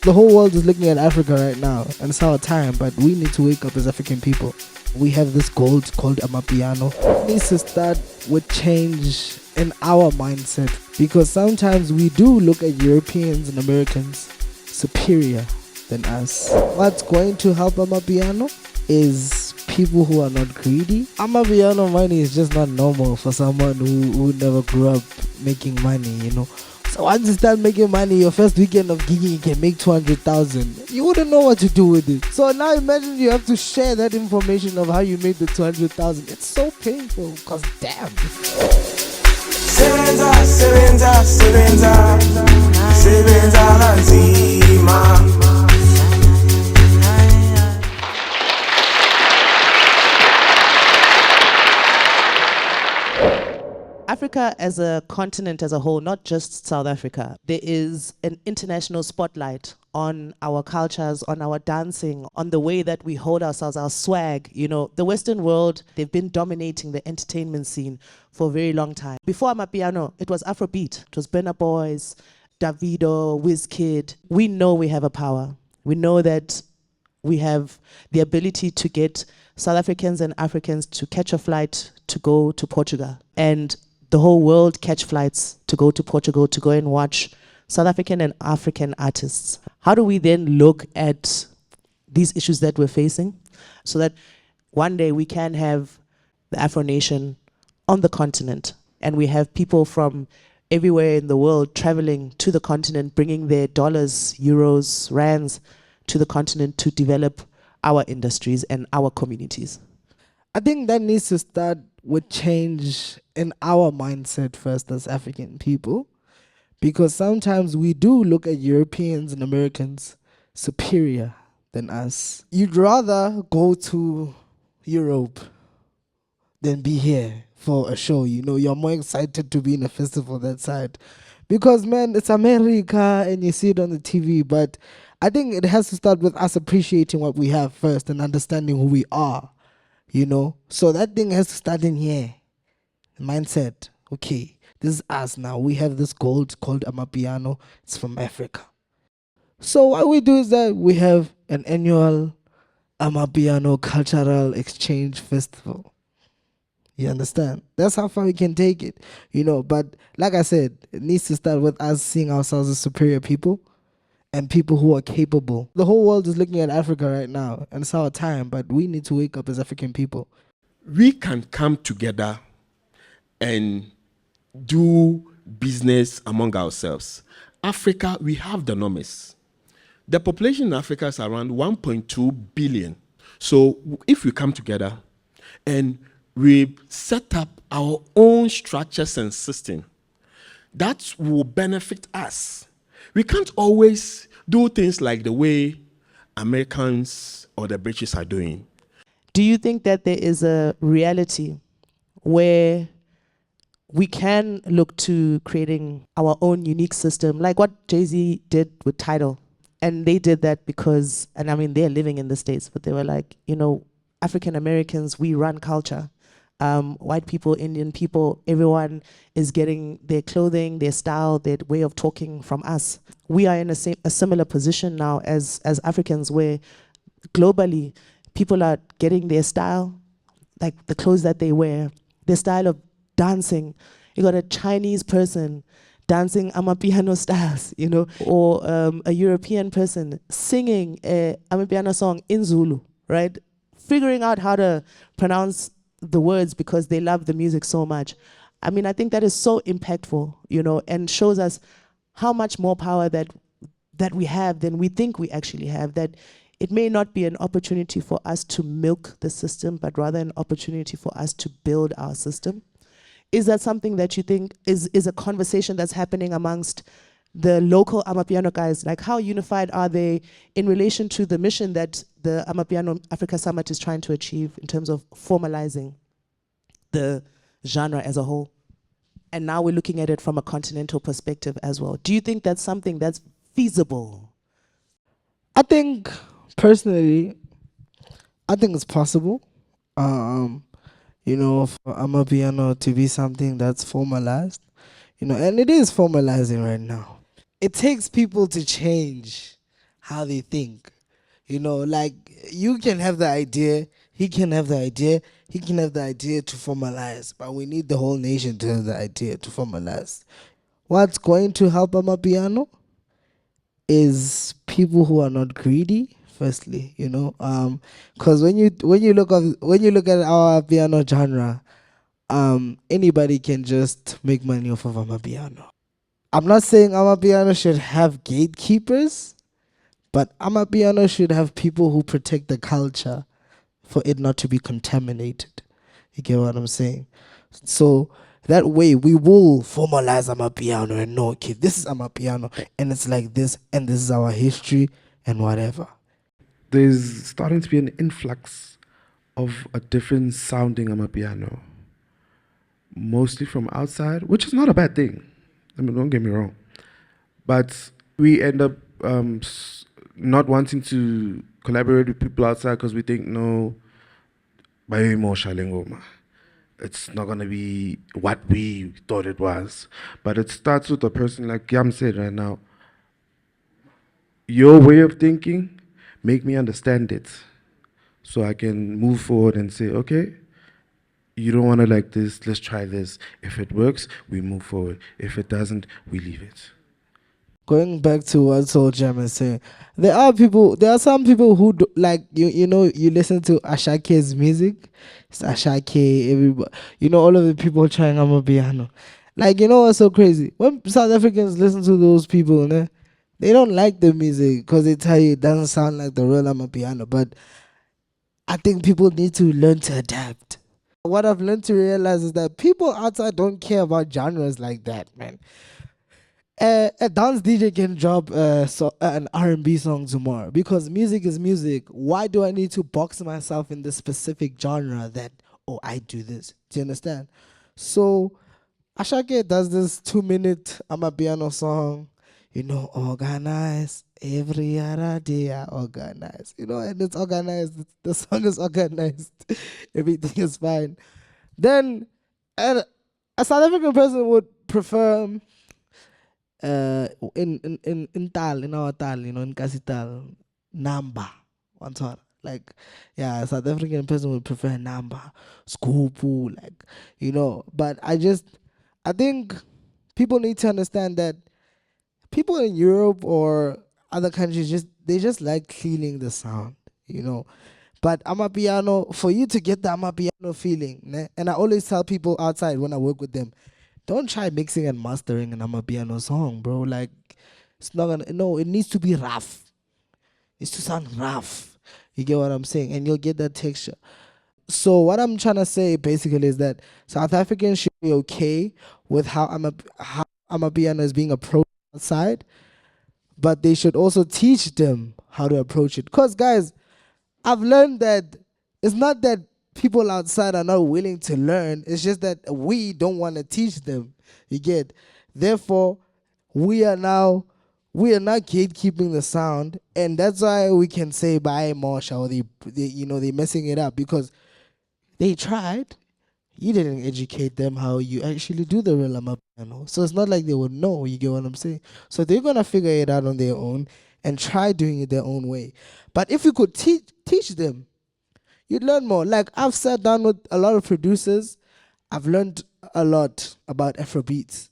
The whole world is looking at Africa right now, and it's our time, but we need to wake up as African people. We have this gold called Amapiano. It needs to start with change in our mindset, because sometimes we do look at Europeans and Americans superior than us. What's going to help Amapiano is people who are not greedy. Amapiano money is just not normal for someone who never grew up making money, you know. So once you start making money, your first weekend of gigging, you can make 200,000. You wouldn't know what to do with it. So now imagine you have to share that information of how you made the 200,000. It's so painful, cause damn. Sebenza, sebenza, sebenza, sebenza lazima. Africa as a continent as a whole, not just South Africa, there is an international spotlight on our cultures, on our dancing, on the way that we hold ourselves, our swag. You know, the Western world, they've been dominating the entertainment scene for a very long time. Before Amapiano, it was Afrobeat. It was Burna Boys, Davido, Wizkid. We know we have a power. We know that we have the ability to get South Africans and Africans to catch a flight to go to Portugal. And the whole world catch flights to go to Portugal to go and watch South African and African artists. How do we then look at these issues that we're facing so that one day we can have the Afro Nation on the continent, and we have people from everywhere in the world traveling to the continent, bringing their dollars, euros, rands to the continent to develop our industries and our communities? I think that needs to start with change in our mindset first as African people, because sometimes we do look at Europeans and Americans superior than us. You'd rather go to Europe than be here for a show. You know, you're more excited to be in a festival that side, because man, it's America and you see it on the TV. But I think it has to start with us appreciating what we have first and understanding who we are. You know, so that thing has to start in here. Mindset. Okay, this is us now. We have this gold called Amapiano. It's from Africa. So what we do is that we have an annual Amapiano cultural exchange festival. You understand? That's how far we can take it. You know, but like I said, it needs to start with us seeing ourselves as superior people and people who are capable. The whole world is looking at Africa right now, and it's our time, but we need to wake up as African people. We can come together and do business among ourselves. Africa, we have the numbers. The population in Africa is around 1.2 billion. So if we come together and we set up our own structures and system, that will benefit us. We can't always do things like the way Americans or the British are doing. Do you think that there is a reality where we can look to creating our own unique system, like what Jay-Z did with Tidal? And they did that because, and I mean, they're living in the States, but they were like, you know, African Americans, we run culture. White people, Indian people, everyone is getting their clothing, their style, their way of talking from us. We are in a similar position now as Africans, where globally people are getting their style, like the clothes that they wear, their style of dancing. You got a Chinese person dancing Amapiano styles, you know, or a European person singing a Amapiano song in Zulu, right? Figuring out how to pronounce the words because they love the music so much. I mean, I think that is so impactful, you know, and shows us how much more power that we have than we think we actually have, that it may not be an opportunity for us to milk the system, but rather an opportunity for us to build our system. Is that something that you think is a conversation that's happening amongst the local Amapiano guys? Like, how unified are they in relation to the mission that the Amapiano Africa Summit is trying to achieve in terms of formalizing the genre as a whole? And now we're looking at it from a continental perspective as well. Do you think that's something that's feasible? I think, personally, I think it's possible. You know, for Amapiano to be something that's formalized, you know, and it is formalizing right now. It takes people to change how they think. Like you can have the idea, he can have the idea, he can have the idea to formalize, but we need the whole nation to have the idea to formalize. What's going to help Amapiano is people who are not greedy. Firstly, because when you look at our piano genre, anybody can just make money off of Amapiano. I'm not saying Amapiano should have gatekeepers, but Amapiano should have people who protect the culture for it not to be contaminated. You get what I'm saying? So that way we will formalize Amapiano and know, okay, this is Amapiano and it's like this and this is our history and whatever. There's starting to be an influx of a different sounding Amapiano, mostly from outside, which is not a bad thing. I mean, don't get me wrong. But we end up not wanting to collaborate with people outside because we think, no, it's not going to be what we thought it was. But it starts with a person like Yam said right now. Your way of thinking, make me understand it so I can move forward and say, okay, you don't want to like this, let's try this. If it works, we move forward. If it doesn't, we leave it. Going back to what Soul Jam is saying, there are some people who do, like you listen to Ashake's music. It's Ashake, everybody, all of the people trying Amapiano. Like, what's so crazy? When South Africans listen to those people, they don't like the music because they tell you it doesn't sound like the real Amapiano. But I think people need to learn to adapt. What I've learned to realize is that people outside don't care about genres like that, man. A dance DJ can drop an R&B song tomorrow because music is music. Why do I need to box myself in the specific genre that, I do this? Do you understand? So Ashake does this 2-minute Amapiano song, organize every other day I organize, and it's organized. The song is organized. Everything is fine. Then a South African person would prefer in tal, in our tal, in Kasital, Namba. One thought. Like, yeah, a South African person would prefer Namba, Skupu, but I think people need to understand that people in Europe or other countries they just like cleaning the sound, But Amapiano, for you to get the Amapiano feeling, and I always tell people outside when I work with them, don't try mixing and mastering an Amapiano song, bro. Like, it's not gonna. No, it needs to be rough. It needs to sound rough. You get what I'm saying, and you'll get that texture. So what I'm trying to say basically is that South Africans should be okay with how Amapiano is being approached outside, but they should also teach them how to approach it. Cause guys, I've learned that it's not that people outside are not willing to learn. It's just that we don't want to teach them. You get? Therefore, we are not gatekeeping the sound, and that's why we can say bye Mosha or they're messing it up because they tried. You didn't educate them how you actually do the real Amapiano. So it's not like they would know, you get what I'm saying? So they're gonna figure it out on their own and try doing it their own way. But if you could teach them, you'd learn more. Like, I've sat down with a lot of producers. I've learned a lot about Afrobeats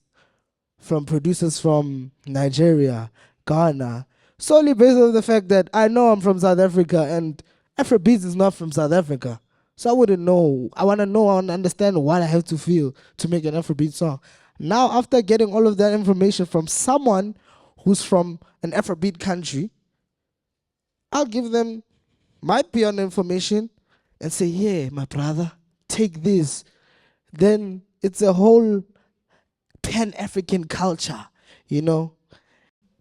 from producers from Nigeria, Ghana, solely based on the fact that I know I'm from South Africa and Afrobeats is not from South Africa. So I wouldn't know. I want to understand what I have to feel to make an Afrobeat song. Now, after getting all of that information from someone who's from an Afrobeat country, I'll give them my piano information and say, yeah, my brother, take this. Then it's a whole Pan-African culture,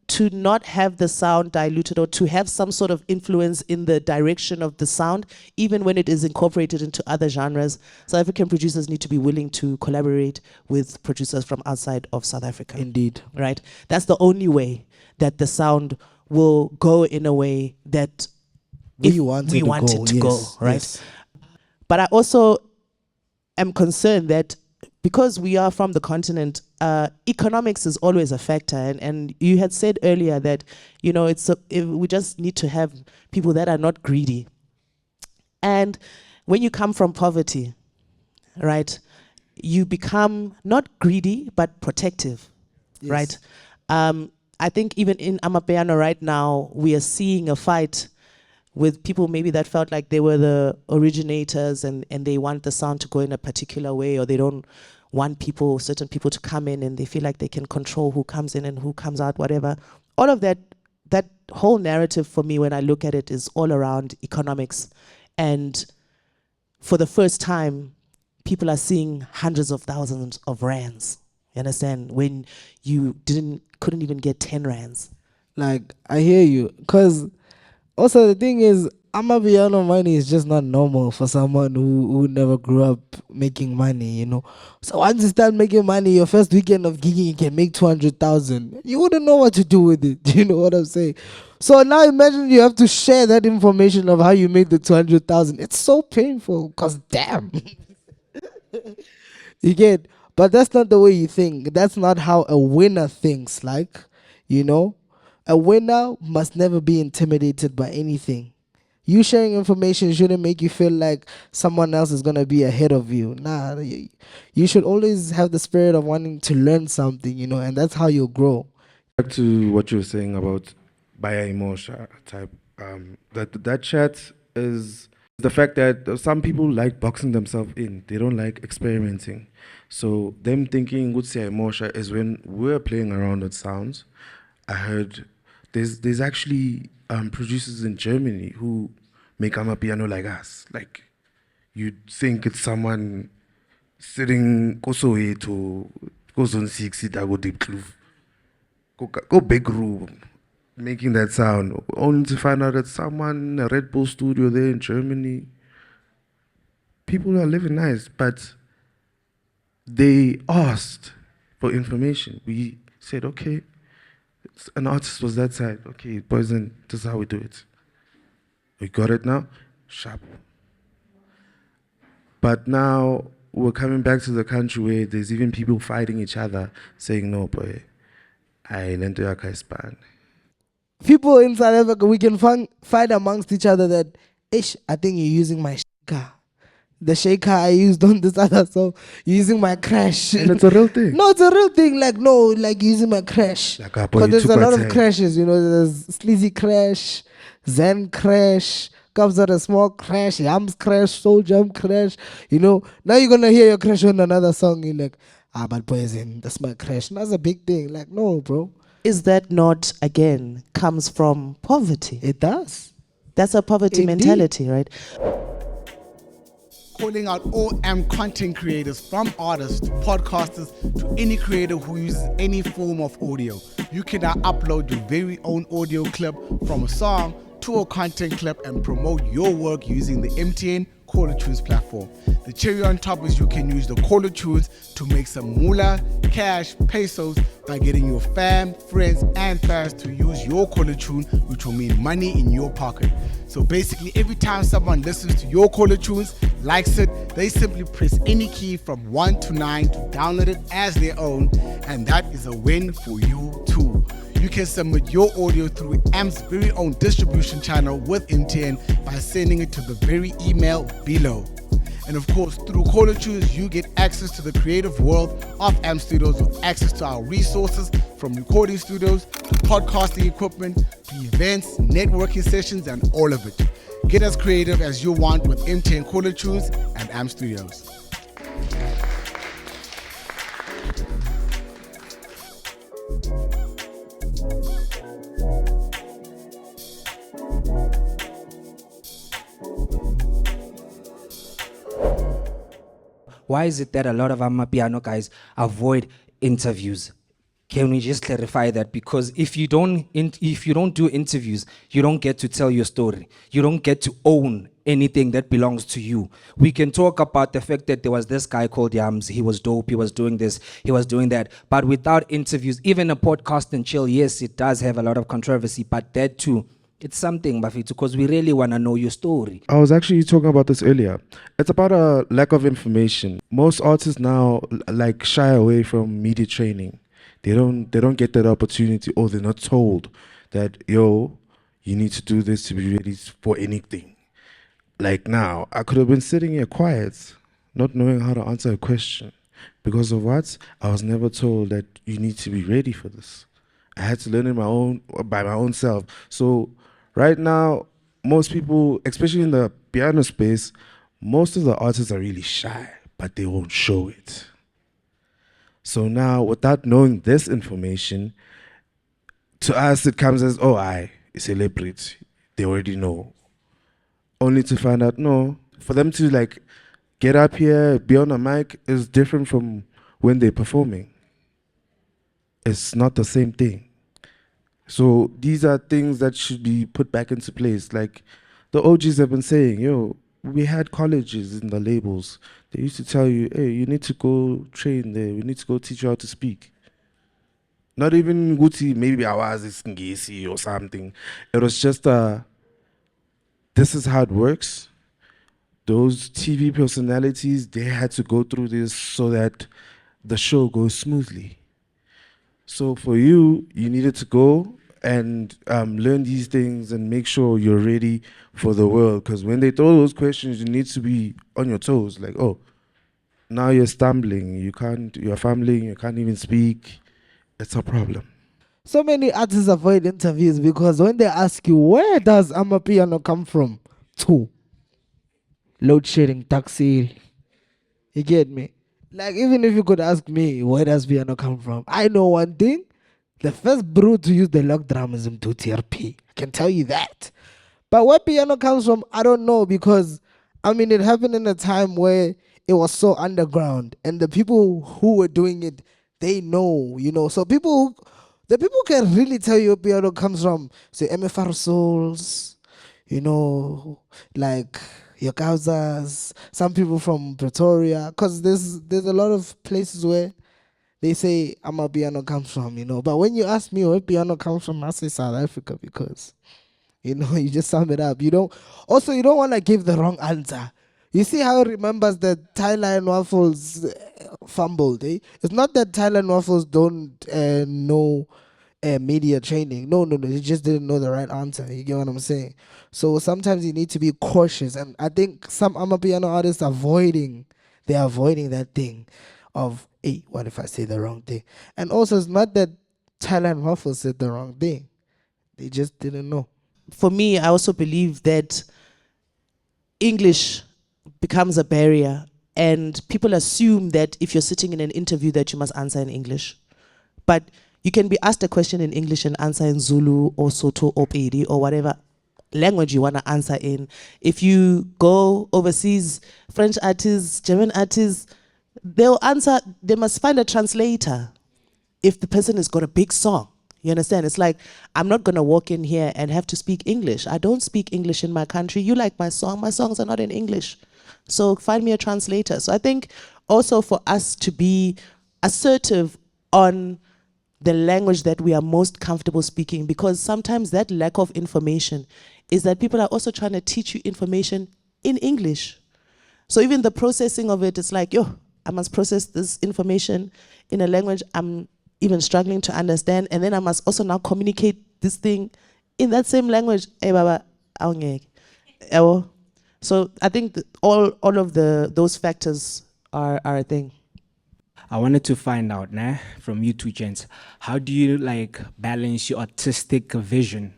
To not have the sound diluted or to have some sort of influence in the direction of the sound, even when it is incorporated into other genres, South African producers need to be willing to collaborate with producers from outside of South Africa. Indeed. Right? That's the only way that the sound will go in a way that we want it to go, right? Yes. But I also am concerned that because we are from the continent, economics is always a factor. And you had said earlier that, we just need to have people that are not greedy. And when you come from poverty, right, you become not greedy, but protective, Yes. right? I think even in Amapiano right now, we are seeing a fight with people maybe that felt like they were the originators and they want the sound to go in a particular way, or they don't want certain people to come in and they feel like they can control who comes in and who comes out, whatever. All of that whole narrative for me when I look at it is all around economics. And for the first time, people are seeing hundreds of thousands of rands. You understand? When you couldn't even get 10 rands. Like, I hear you. Because also the thing is, Amapiano money is just not normal for someone who never grew up making money, So once you start making money, your first weekend of gigging, you can make 200,000. You wouldn't know what to do with it. You know what I'm saying? So now imagine you have to share that information of how you made the 200,000. It's so painful because damn. You get, but that's not the way you think. That's not how a winner thinks. Like, a winner must never be intimidated by anything. You sharing information shouldn't make you feel like someone else is gonna be ahead of you. Nah, you should always have the spirit of wanting to learn something, and that's how you'll grow. Back to what you were saying about Baya Emotion type, that chat is the fact that some people like boxing themselves in. They don't like experimenting. So them thinking good say emotion is when we're playing around with sounds. I heard there's actually producers in Germany who make Amapiano like us. Like, you'd think it's someone sitting Kosoe to go zone 6, go deep kloof. Go big room, making that sound, only to find out that someone in a Red Bull studio there in Germany, people are living nice, but they asked for information. We said, okay, an artist was that side. Okay, Poison, this is how we do it. We got it now, sharp. But now we're coming back to the country where there's even people fighting each other, saying, no, boy, I learned to Hispan. People in South Africa, we can fight amongst each other that, I think you're using my shaker. The shaker I used on this other song, you're using my crash. And it's a real thing. No, it's a real thing. Like, no, like using my crash. Because there's a lot of crashes, There's Sleazy Crash, Zen Crash, comes out a small crash, Yumbs Crash, Soul Jump Crash, Now you're going to hear your crash on another song. You're like, but Poison, that's my crash. And that's a big thing. Like, no, bro. Is that not, again, comes from poverty? It does. That's a poverty mentality, right? Calling out all content creators, from artists to podcasters to any creator who uses any form of audio. You can now upload your very own audio clip from a song to a content clip and promote your work using the MTN Callertunez platform. The cherry on top is you can use the Callertunez to make some moolah, cash, pesos by getting your fam, friends, and fans to use your Callertunez, which will mean money in your pocket. So basically, every time someone listens to your Callertunez, likes it, they simply press any key from 1 to 9 to download it as their own, and that is a win for you too. You can submit your audio through AMP's very own distribution channel with MTN by sending it to the very email below. And of course, through Callertunez, you get access to the creative world of AMP Studios with access to our resources from recording studios to podcasting equipment to events, networking sessions, and all of it. Get as creative as you want with MTN Callertunez and AMP Studios. Why is it that a lot of Amapiano guys avoid interviews? Can we just clarify that? Because if you don't do interviews, you don't get to tell your story. You don't get to own anything that belongs to you. We can talk about the fact that there was this guy called Yumbs. He was dope. He was doing this. He was doing that. But without interviews, even a podcast and chill, yes, it does have a lot of controversy. But that too, It's something, Bafito, because we really want to know your story. I was actually talking about this earlier. It's about a lack of information. Most artists now like shy away from media training. They don't get that opportunity, or they're not told that, yo, you need to do this to be ready for anything. Like now, I could have been sitting here quiet, not knowing how to answer a question. Because of what? I was never told that you need to be ready for this. I had to learn by my own self. So right now, most people, especially in the piano space, most of the artists are really shy, but they won't show it. So now, without knowing this information, to us it comes as, oh, I celebrate. They already know. Only to find out, no, for them to like get up here, be on a mic is different from when they're performing. It's not the same thing. So these are things that should be put back into place. Like the OGs have been saying, yo, we had colleges in the labels. They used to tell you, hey, you need to go train there. We need to go teach you how to speak. Not even Guti, maybe I was Ngisi or something. It was just this is how it works. Those TV personalities, they had to go through this so that the show goes smoothly. So for you, you needed to go and learn these things and make sure you're ready for the world. Because when they throw those questions, you need to be on your toes. Like, oh, now you're stumbling. You're fumbling. You can't even speak. It's a problem. So many artists avoid interviews because when they ask you, where does Amapiano come from? Two. Load shedding, taxi. You get me? Like, even if you could ask me, where does piano come from? I know one thing. The first brew to use the lock drum is in TRP. I can tell you that. But where piano comes from, I don't know, because, I mean, it happened in a time where it was so underground. And the people who were doing it, they know, you know. So the people can really tell you where piano comes from. Say, MFR Souls, you know, like your Kausas, some people from Pretoria, because there's a lot of places where they say Amapiano comes from, you know. But when you ask me where piano comes from, I say South Africa because, you know, you just sum it up. You don't want to give the wrong answer. You see how it remembers that Tyler and Waffles fumbled, eh? It's not that Tyler and Waffles don't know media training. No, he just didn't know the right answer. You get what I'm saying? So sometimes you need to be cautious. And I think some Amapiano artists they're avoiding that thing of, hey, what if I say the wrong thing? And also, it's not that Tyler and Waffles said the wrong thing. They just didn't know. For me, I also believe that English becomes a barrier, and people assume that if you're sitting in an interview that you must answer in English. But you can be asked a question in English and answer in Zulu or Soto or Pedi or whatever language you want to answer in. If you go overseas, French artists, German artists, they must find a translator if the person has got a big song. You understand? It's like, I'm not going to walk in here and have to speak English. I don't speak English in my country. You like my song. My songs are not in English. So find me a translator. So I think also for us to be assertive on the language that we are most comfortable speaking, because sometimes that lack of information is that people are also trying to teach you information in English. So even the processing of it is like, I must process this information in a language I'm even struggling to understand, and then I must also now communicate this thing in that same language. So I think that all of those factors are a thing. I wanted to find out, from you two gents, how do you like balance your artistic vision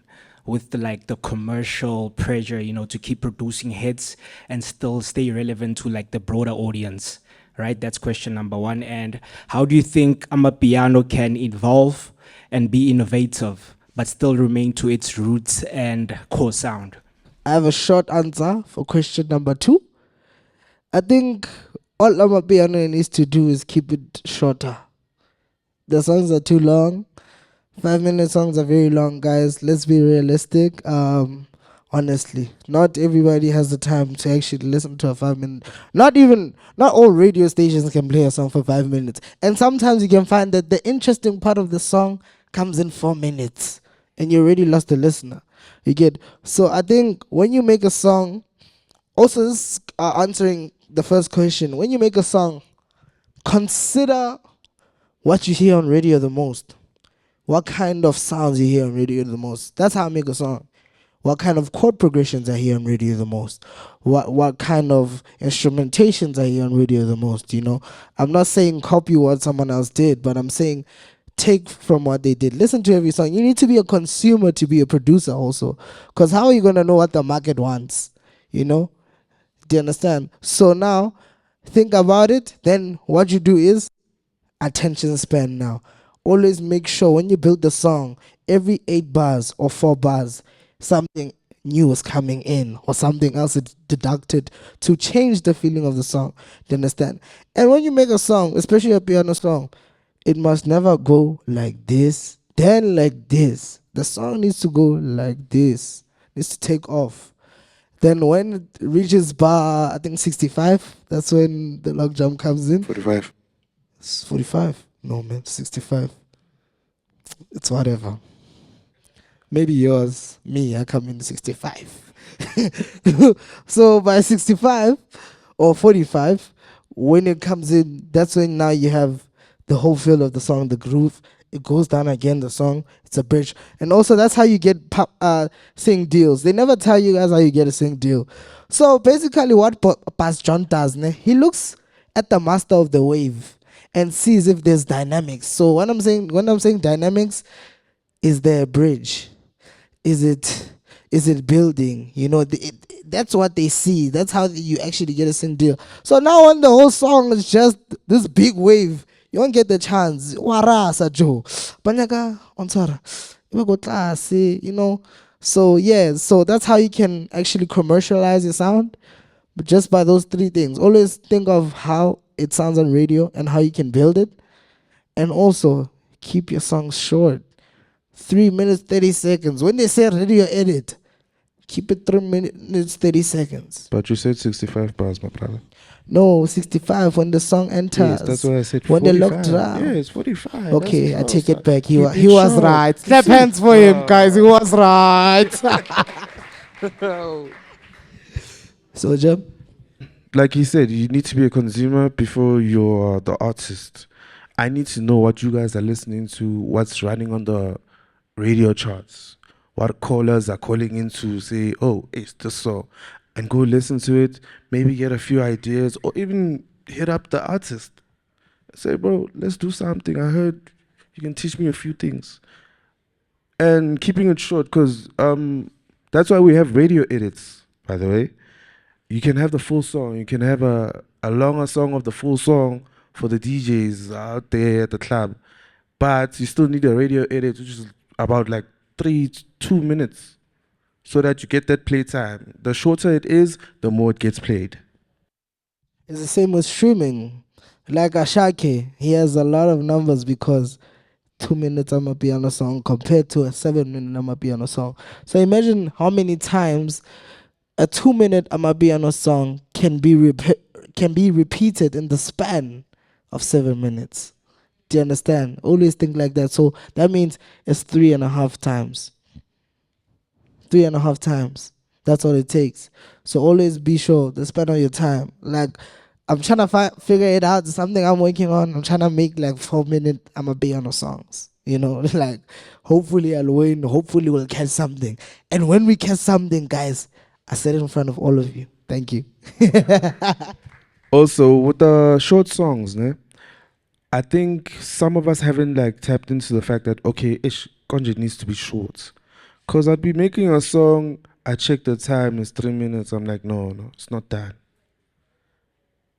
with the commercial pressure, to keep producing hits and still stay relevant to the broader audience, right? That's question number one. And how do you think Amapiano can evolve and be innovative, but still remain to its roots and core sound? I have a short answer for question number two. I think all Amapiano needs to do is keep it shorter. The songs are too long. 5-minute songs are very long, guys. Let's be realistic. Honestly, not everybody has the time to actually listen to a 5-minute. Not all radio stations can play a song for 5 minutes. And sometimes you can find that the interesting part of the song comes in 4 minutes, and you already lost the listener. You get? So I think when you make a song, also this answering the first question, when you make a song, consider what you hear on radio the most. What kind of sounds you hear on radio the most. That's how I make a song. What kind of chord progressions I hear on radio the most. What kind of instrumentations I hear on radio the most, you know. I'm not saying copy what someone else did, but I'm saying take from what they did. Listen to every song. You need to be a consumer to be a producer also. Because how are you going to know what the market wants, you know? Do you understand? So now, think about it. Then what you do is attention span now. Always make sure when you build the song, every 8 bars or 4 bars, something new is coming in or something else is deducted to change the feeling of the song. Do you understand? And when you make a song, especially a piano song, it must never go like this, then like this. The song needs to go like this. It needs to take off. Then when it reaches bar, I think 65, that's when the log jump comes in. 45. It's 45. No, man, 65. It's whatever. Maybe yours, me, I come in 65. So by 65 or 45, when it comes in, that's when now you have the whole feel of the song, the groove. It goes down again, the song, it's a bridge. And also that's how you get sing deals. They never tell you guys how you get a sing deal. So basically what Pas John does, he looks at the master of the wave and sees if there's dynamics. So when I'm saying dynamics, is there a bridge? Is it building? You know, that's what they see. That's how you actually get a sing deal. So now when the whole song is just this big wave, you won't get the chance. Warasa Joe. Banyaka Onsara. You go class, you know. So yeah, so that's how you can actually commercialize your sound. But just by those 3 things. Always think of how it sounds on radio and how you can build it. And also keep your songs short. 3 minutes, 30 seconds. When they say radio edit, keep it 3 minutes, 30 seconds. But you said 65 bars, my brother. No, 65 when the song enters. Yes, that's why I said 45. When they look dry. Yeah, it's 45. Okay, I That's take close. it back. He Keep it was short. right. Clap hands for him, guys. He was right. So, Jeb? Like he said, you need to be a consumer before you're the artist. I need to know what you guys are listening to, what's running on the radio charts, what callers are calling in to say, oh, it's this song, and go listen to it, maybe get a few ideas, or even hit up the artist. Say, bro, let's do something. I heard you can teach me a few things. And keeping it short, because that's why we have radio edits, by the way. You can have the full song. You can have a longer song of the full song for the DJs out there at the club. But you still need a radio edit, which is about like 2 minutes, so that you get that playtime. The shorter it is, the more it gets played. It's the same with streaming. Like Ashake, he has a lot of numbers because 2 minutes Amapiano song compared to a 7-minute Amapiano song. So imagine how many times a 2-minute Amapiano song can be repeated in the span of 7 minutes. Do you understand? Always think like that. So that means it's 3.5 times. 3.5 times. That's all it takes. So always be sure to spend on your time. Like, I'm trying to figure it out. It's something I'm working on. I'm trying to make like 4-minute Amapiano songs. You know, like, hopefully I'll win. Hopefully we'll catch something. And when we catch something, guys, I said it in front of all of you. Thank you. Also, with the short songs, I think some of us haven't like tapped into the fact that, okay, content needs to be short. Because I'd be making a song, I check the time, it's 3 minutes. I'm like, no, it's not done.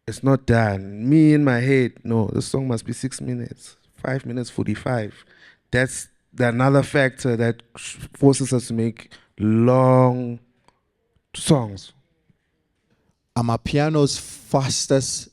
It's not done. Me in my head, no, this song must be 6 minutes, 5 minutes, 45. That's another factor that forces us to make long songs. Amapiano's fastest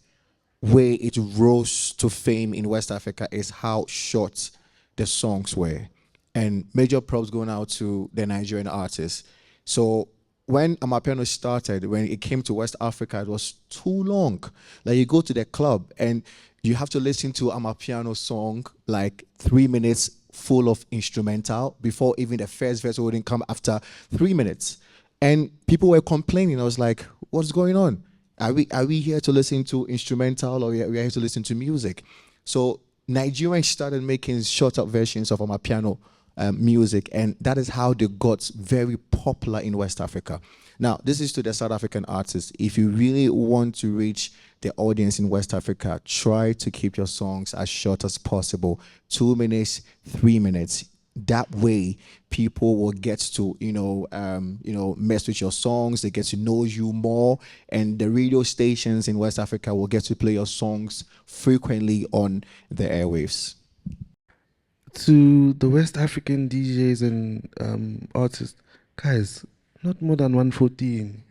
way it rose to fame in West Africa is how short the songs were. And major props going out to the Nigerian artists. So when Amapiano started, when it came to West Africa, it was too long. Like, you go to the club and you have to listen to Amapiano song like 3 minutes, full of instrumental before even the first verse wouldn't come after 3 minutes. And people were complaining. I was like, what's going on? Are we here to listen to instrumental, or we are here to listen to music? So Nigerians started making shorter versions of Amapiano music, and that is how they got very popular in West Africa. Now, this is to the South African artists. If you really want to reach the audience in West Africa, try to keep your songs as short as possible. 2 minutes, 3 minutes. That way, people will get to, mess with your songs. They get to know you more. And the radio stations in West Africa will get to play your songs frequently on the airwaves. To the West African DJs and artists, guys, not more than 114.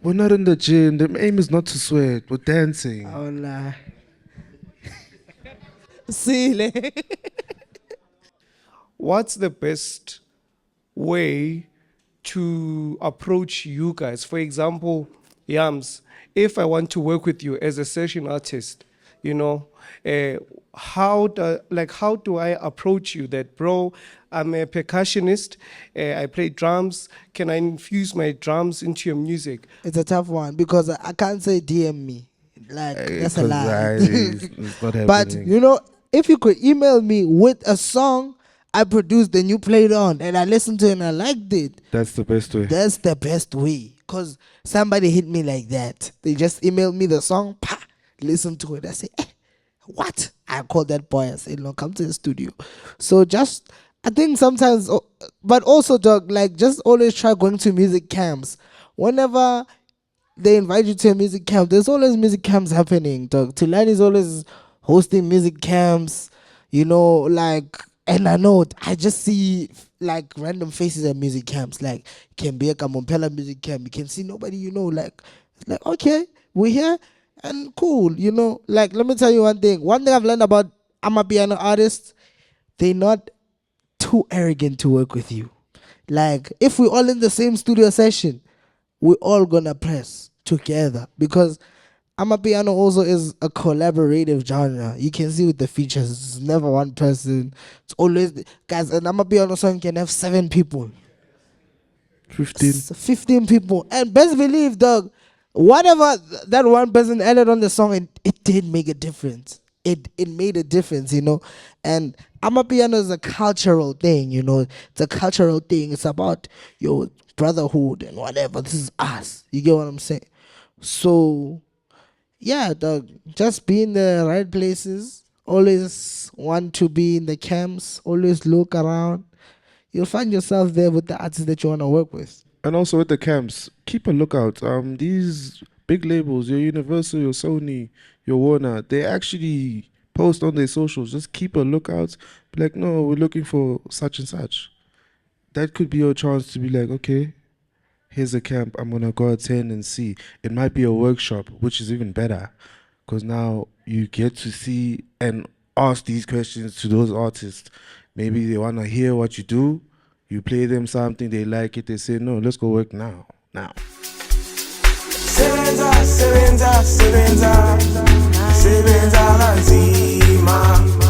We're not in the gym. The aim is not to sweat. We're dancing. Oh, nah. See, What's the best way to approach you guys? For example, Yumbs, if I want to work with you as a session artist, how do I approach you? That, bro, I'm a percussionist, I play drums. Can I infuse my drums into your music? It's a tough one because I can't say DM me. Like, that's a lie. It's not But, happening. if you could email me with a song I produced and you played on and I listened to it and I liked it, That's the best way. that's the best way. Because somebody hit me like that. They just emailed me the song, listen to it. I say, what? I called that boy. I said, no, come to the studio. So I think sometimes, but also, dog, like, just always try going to music camps. Whenever they invite you to a music camp, there's always music camps happening, dog. Tulani is always hosting music camps, and I just see like random faces at music camps. Like, you can be a Mompela music camp, you can see nobody, like okay, we're here and cool, Like, let me tell you one thing. One thing I've learned about Amapiano artists, they're not too arrogant to work with you. Like, if we're all in the same studio session, we're all gonna press together because Amapiano also is a collaborative genre. You can see with the features, it's never one person. It's always, guys, an Amapiano song can have 7 people. 15 people. And best believe, dog, whatever that one person added on the song, it did make a difference. It made a difference, And Amapiano is a cultural thing, It's a cultural thing. It's about your brotherhood and whatever. This is us. You get what I'm saying? So, yeah, dog, just be in the right places. Always want to be in the camps. Always look around. You'll find yourself there with the artists that you want to work with. And also with the camps, keep a lookout. These big labels, your Universal, your Sony, your Warner, they actually post on their socials. Just keep a lookout. Be like, no, we're looking for such and such. That could be your chance to be like, okay, here's a camp. I'm going to go attend and see. It might be a workshop, which is even better. Because now you get to see and ask these questions to those artists. Maybe they want to hear what you do. You play them something, they like it, they say, no, let's go work now. Sebenza, sebenza, sebenza, sebenza kanzima.